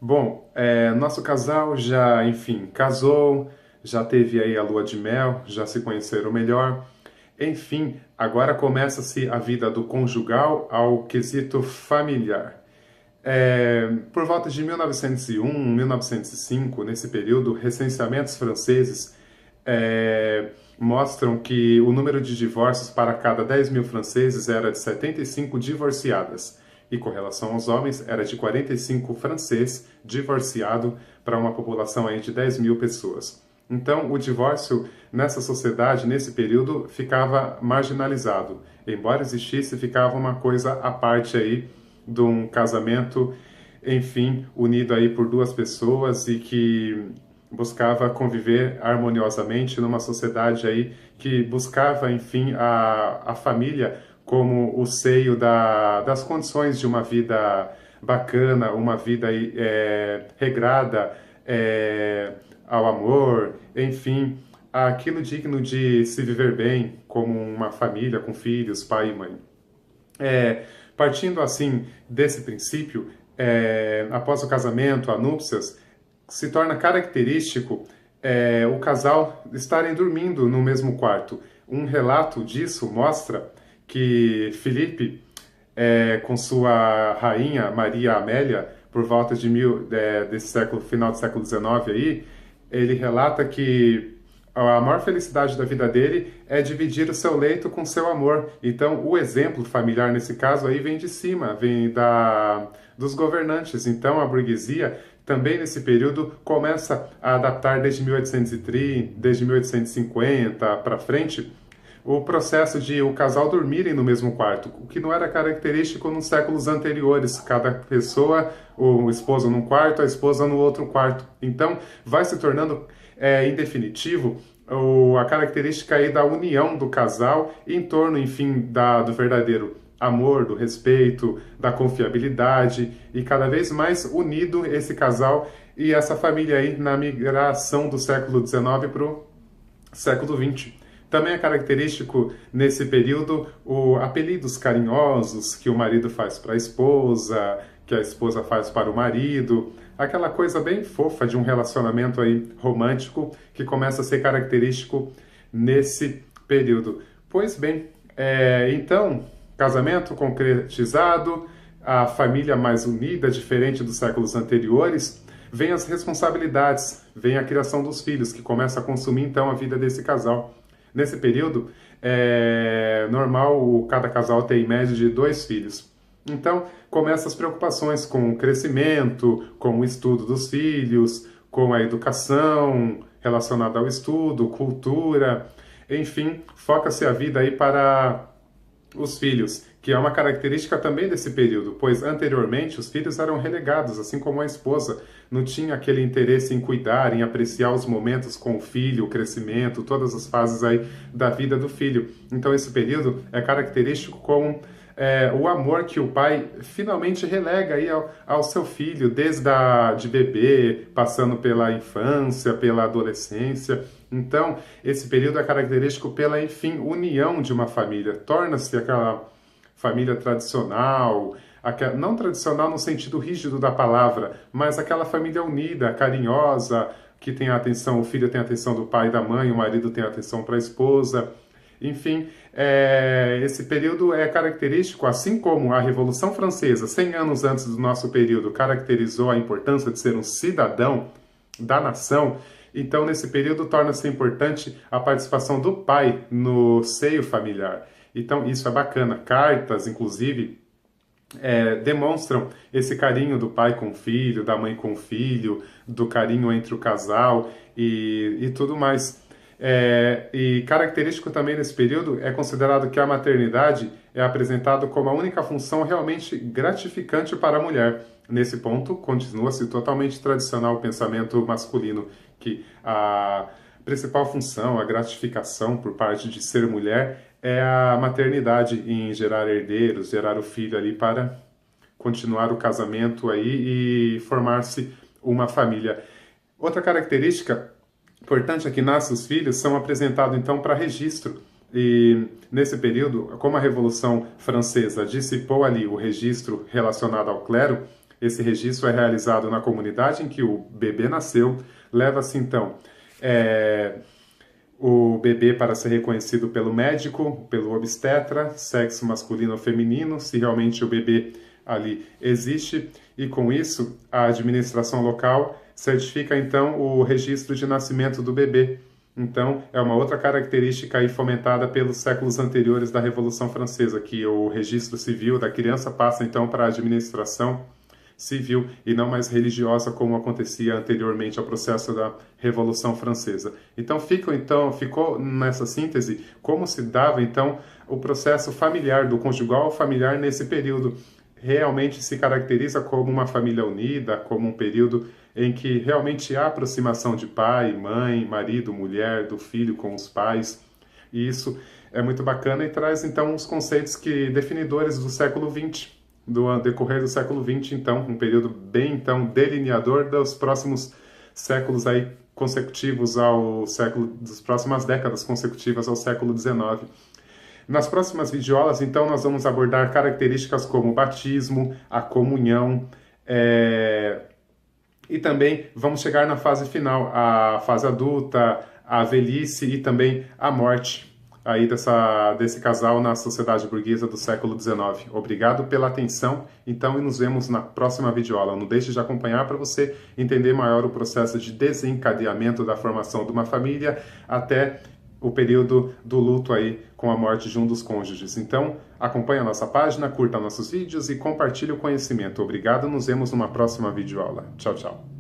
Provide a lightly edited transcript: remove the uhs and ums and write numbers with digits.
Bom, nosso casal já, enfim, casou, já teve aí a lua de mel, já se conheceram melhor. Enfim, agora começa-se a vida do conjugal ao quesito familiar. Por volta de 1901, 1905, nesse período, recenseamentos franceses mostram que o número de divórcios para cada 10 mil franceses era de 75 divorciadas. E com relação aos homens, era de 45 francês divorciado para uma população aí de 10 mil pessoas. Então, o divórcio nessa sociedade, nesse período, ficava marginalizado. Embora existisse, ficava uma coisa à parte aí de um casamento, enfim, unido aí por duas pessoas e que buscava conviver harmoniosamente numa sociedade aí que buscava, enfim, a família como o seio das condições de uma vida bacana, uma vida regrada ao amor, enfim, aquilo digno de se viver bem como uma família com filhos, pai e mãe. Partindo assim desse princípio, após o casamento, a núpcias, se torna característico o casal estarem dormindo no mesmo quarto. Um relato disso mostra que Filipe, com sua rainha Maria Amélia, por volta de desse século, final do século XIX aí, ele relata que a maior felicidade da vida dele é dividir o seu leito com seu amor. Então, o exemplo familiar nesse caso aí vem de cima, vem dos governantes. Então, a burguesia também nesse período começa a adaptar desde 1830, desde 1850 para frente, o processo de o casal dormirem no mesmo quarto, o que não era característico nos séculos anteriores. Cada pessoa, o esposo num quarto, a esposa no outro quarto. Então, vai se tornando, em definitivo, a característica aí da união do casal em torno, enfim, do verdadeiro amor, do respeito, da confiabilidade, e cada vez mais unido esse casal e essa família aí na migração do século XIX para o século XX. Também é característico nesse período apelidos carinhosos que o marido faz para a esposa, que a esposa faz para o marido, aquela coisa bem fofa de um relacionamento aí romântico que começa a ser característico nesse período. Pois bem, então, casamento concretizado, a família mais unida, diferente dos séculos anteriores, vem as responsabilidades, vem a criação dos filhos, que começa a consumir então a vida desse casal. Nesse período, é normal cada casal ter em média de 2 filhos. Então, começam as preocupações com o crescimento, com o estudo dos filhos, com a educação relacionada ao estudo, cultura, enfim, foca-se a vida aí para os filhos, que é uma característica também desse período, pois anteriormente os filhos eram relegados, assim como a esposa. Não tinha aquele interesse em cuidar, em apreciar os momentos com o filho, o crescimento, todas as fases aí da vida do filho. Então esse período é característico com o amor que o pai finalmente relega aí ao seu filho, desde de bebê, passando pela infância, pela adolescência. Então, esse período é característico pela, enfim, união de uma família. Torna-se aquela família tradicional, não tradicional no sentido rígido da palavra, mas aquela família unida, carinhosa, que tem a atenção, o filho tem a atenção do pai e da mãe, o marido tem a atenção para a esposa. Enfim, esse período é característico, assim como a Revolução Francesa, 100 anos antes do nosso período, caracterizou a importância de ser um cidadão da nação. Então, nesse período, torna-se importante a participação do pai no seio familiar. Então, isso é bacana. Cartas, inclusive, demonstram esse carinho do pai com o filho, da mãe com o filho, do carinho entre o casal e tudo mais. E característico também nesse período é considerado que a maternidade é apresentada como a única função realmente gratificante para a mulher. Nesse ponto, continua-se totalmente tradicional o pensamento masculino, que a principal função, a gratificação por parte de ser mulher, é a maternidade em gerar herdeiros, gerar o filho ali para continuar o casamento aí e formar-se uma família. Outra característica importante é que nascem filhos são apresentados então para registro. E nesse período, como a Revolução Francesa dissipou ali o registro relacionado ao clero, Esse registro é realizado na comunidade em que o bebê nasceu, leva-se então o bebê para ser reconhecido pelo médico, pelo obstetra, sexo masculino ou feminino, se realmente o bebê ali existe, e com isso a administração local certifica então o registro de nascimento do bebê. Então é uma outra característica aí fomentada pelos séculos anteriores da Revolução Francesa, que o registro civil da criança passa então para a administração civil e não mais religiosa como acontecia anteriormente ao processo da Revolução Francesa. Então ficou nessa síntese como se dava então o processo familiar, do conjugal ao familiar nesse período. Realmente se caracteriza como uma família unida, como um período em que realmente há aproximação de pai, mãe, marido, mulher, do filho com os pais. E isso é muito bacana e traz então os conceitos definidores do século XX. Do decorrer do século XX, então, um período bem então delineador dos próximos séculos aí consecutivos das próximas décadas consecutivas ao século XIX. Nas próximas videoaulas, então, nós vamos abordar características como o batismo, a comunhão, e também vamos chegar na fase final, a fase adulta, a velhice e também a morte aí desse casal na sociedade burguesa do século XIX. Obrigado pela atenção, então, e nos vemos na próxima videoaula. Não deixe de acompanhar para você entender maior o processo de desencadeamento da formação de uma família até o período do luto aí com a morte de um dos cônjuges. Então, acompanhe a nossa página, curta nossos vídeos e compartilhe o conhecimento. Obrigado, nos vemos numa próxima videoaula. Tchau, tchau.